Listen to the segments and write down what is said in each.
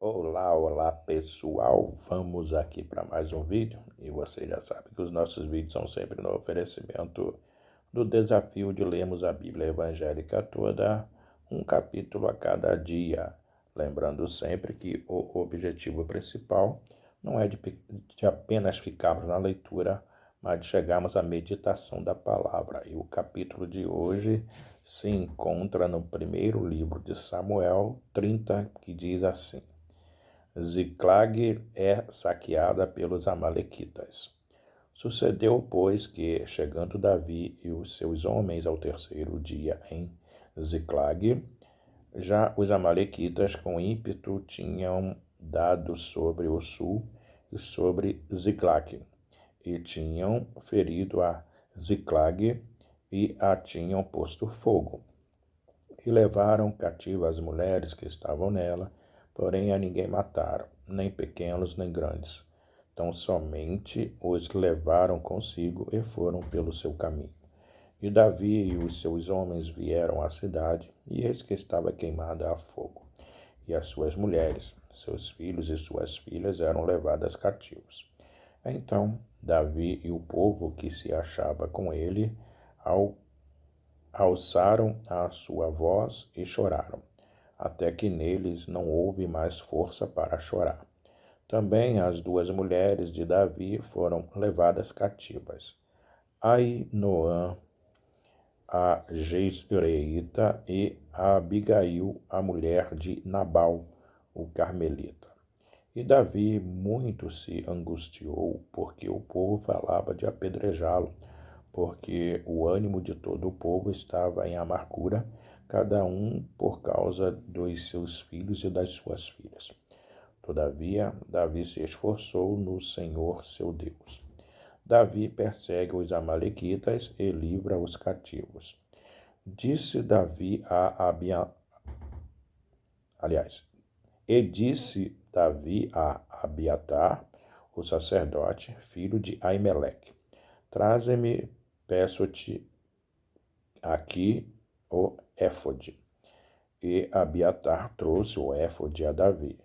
Olá pessoal, vamos aqui para mais um vídeo e você já sabe que os nossos vídeos são sempre no oferecimento do desafio de lermos a Bíblia evangélica toda, um capítulo a cada dia, lembrando sempre que o objetivo principal não é de apenas ficarmos na leitura, mas de chegarmos à meditação da palavra. E o capítulo de hoje se encontra no primeiro livro de Samuel 30, que diz assim: Ziclag é saqueada pelos amalequitas. Sucedeu, pois, que, chegando Davi e os seus homens ao terceiro dia em Ziclag, já os amalequitas com ímpeto tinham dado sobre o sul e sobre Ziclag, e tinham ferido a Ziclag e a tinham posto fogo. E levaram cativas as mulheres que estavam nela, porém a ninguém mataram, nem pequenos nem grandes. Então somente os levaram consigo e foram pelo seu caminho. E Davi e os seus homens vieram à cidade, e eis que estava queimada a fogo. E as suas mulheres, seus filhos e suas filhas eram levadas cativos. Então Davi e o povo que se achava com ele alçaram a sua voz e choraram, até que neles não houve mais força para chorar. Também as duas mulheres de Davi foram levadas cativas, Ainoã, a Jezreelita, e a Abigail, a mulher de Nabal, o carmelita. E Davi muito se angustiou, porque o povo falava de apedrejá-lo, porque o ânimo de todo o povo estava em amargura, cada um por causa dos seus filhos e das suas filhas. Todavia, Davi se esforçou no Senhor seu Deus. Davi persegue os amalequitas e livra os cativos. Disse Davi a Abiatar, o sacerdote, filho de Aimeleque: Traze-me, peço-te, aqui o éfode. E Abiatar trouxe o éfode a Davi.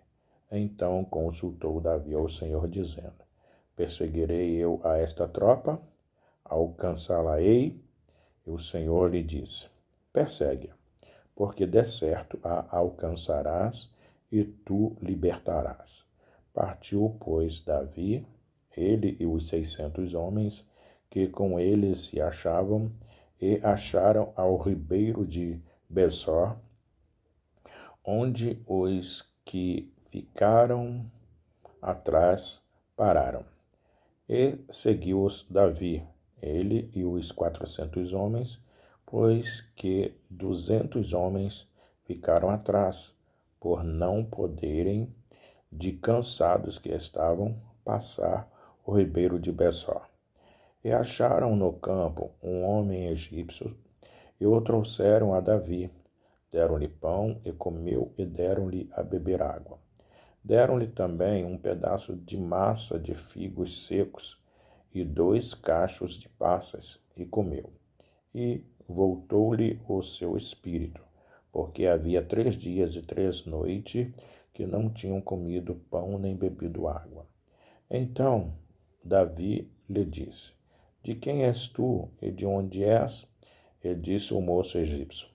Então consultou Davi ao Senhor, dizendo: Perseguirei eu a esta tropa? Alcançá-la-ei? E o Senhor lhe disse: Persegue-a, porque de certo a alcançarás e tu libertarás. Partiu, pois, Davi, ele e os 600 homens que com ele se achavam, e acharam ao ribeiro de Besor, onde os que ficaram atrás pararam. E seguiu-os Davi, ele e os 400 homens, pois que 200 homens ficaram atrás, por não poderem, de cansados que estavam, passar o ribeiro de Besor. E acharam no campo um homem egípcio, e o trouxeram a Davi. Deram-lhe pão, e comeu, e deram-lhe a beber água. Deram-lhe também um pedaço de massa de figos secos, e 2 cachos de passas, e comeu. E voltou-lhe o seu espírito, porque havia 3 dias e 3 noites que não tinham comido pão nem bebido água. Então Davi lhe disse: De quem és tu e de onde és? E disse o moço egípcio: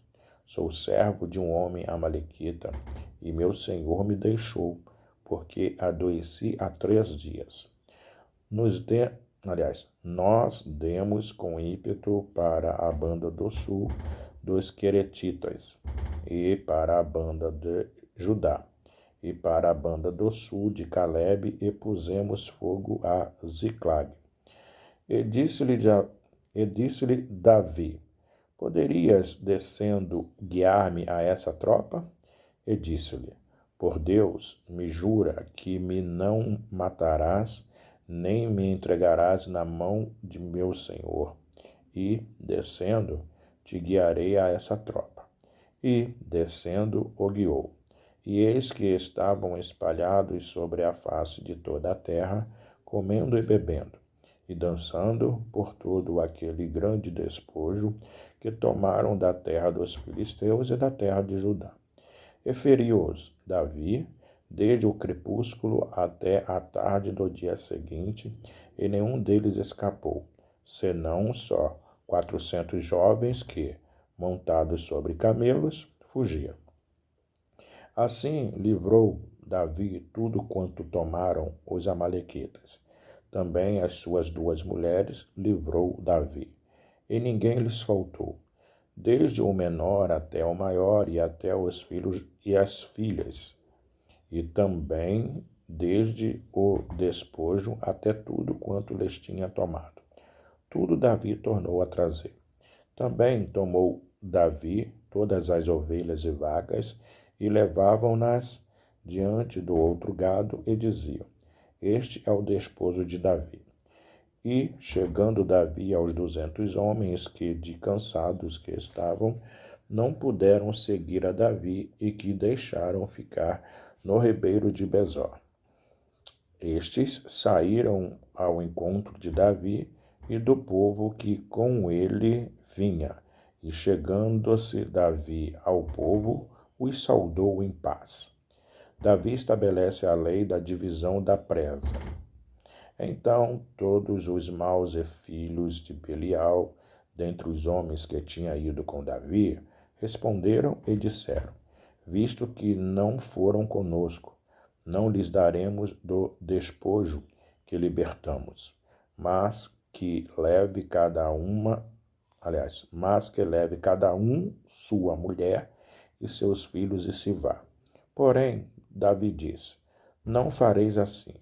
Sou servo de um homem amalequita, e meu senhor me deixou, porque adoeci há 3 dias. Nós demos com ímpeto para a banda do sul dos Queretitas, e para a banda de Judá, e para a banda do sul de Calebe, e pusemos fogo a Ziclag. E disse-lhe Davi: Poderias, descendo, guiar-me a essa tropa? E disse-lhe: Por Deus, me jura que me não matarás, nem me entregarás na mão de meu senhor. E, descendo, te guiarei a essa tropa. E, descendo, o guiou. E eis que estavam espalhados sobre a face de toda a terra, comendo e bebendo, e dançando por todo aquele grande despojo que tomaram da terra dos filisteus e da terra de Judá. E feriu-os Davi desde o crepúsculo até a tarde do dia seguinte, e nenhum deles escapou, senão só 400 jovens que, montados sobre camelos, fugiam. Assim livrou Davi tudo quanto tomaram os amalequitas. Também as suas 2 mulheres livrou Davi, e ninguém lhes faltou, desde o menor até o maior, e até os filhos e as filhas, e também desde o despojo até tudo quanto lhes tinha tomado. Tudo Davi tornou a trazer. Também tomou Davi todas as ovelhas e vacas, e levavam-nas diante do outro gado, e diziam: Este é o despojo de Davi. E, chegando Davi aos 200 homens que, de cansados que estavam, não puderam seguir a Davi, e que deixaram ficar no ribeiro de Besor. Estes saíram ao encontro de Davi e do povo que com ele vinha, e chegando-se Davi ao povo, os saudou em paz. Davi estabelece a lei da divisão da presa. Então todos os maus e filhos de Belial, dentre os homens que tinham ido com Davi, responderam e disseram: Visto que não foram conosco, não lhes daremos do despojo que libertamos, mas que leve cada um sua mulher e seus filhos e se vá. Porém, Davi disse: Não fareis assim,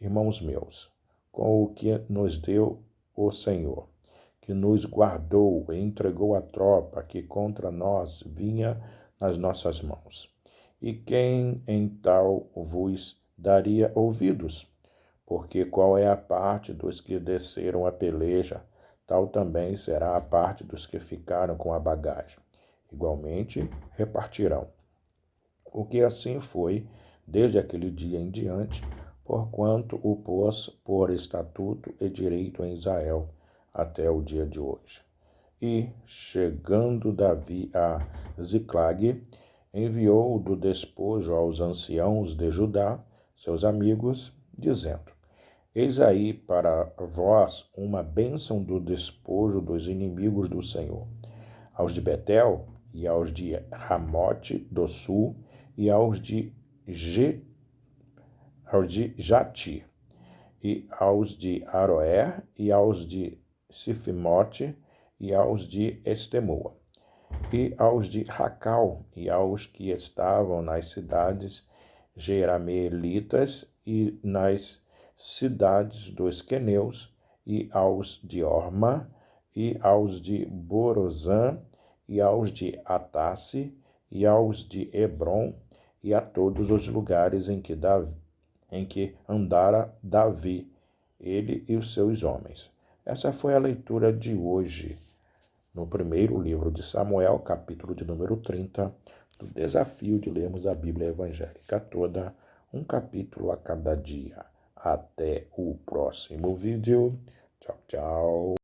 irmãos meus, com o que nos deu o Senhor, que nos guardou e entregou a tropa que contra nós vinha nas nossas mãos. E quem em tal vos daria ouvidos? Porque qual é a parte dos que desceram a peleja, tal também será a parte dos que ficaram com a bagagem. Igualmente repartirão. O que assim foi, desde aquele dia em diante, porquanto o pôs por estatuto e direito em Israel, até o dia de hoje. E, chegando Davi a Ziclague, enviou do despojo aos anciãos de Judá, seus amigos, dizendo: Eis aí para vós uma bênção do despojo dos inimigos do Senhor. Aos de Betel, e aos de Ramote do sul, e aos de Jati, e aos de Aroer, e aos de Sifimote, e aos de Estemoa, e aos de Racal, e aos que estavam nas cidades jerameelitas e nas cidades dos queneus, e aos de Orma, e aos de Borozã, e aos de Atasse, e aos de Hebron, e a todos os lugares em que andara Davi, ele e os seus homens. Essa foi a leitura de hoje, no primeiro livro de Samuel, capítulo de número 30, do desafio de lermos a Bíblia evangélica toda, um capítulo a cada dia. Até o próximo vídeo. Tchau, tchau.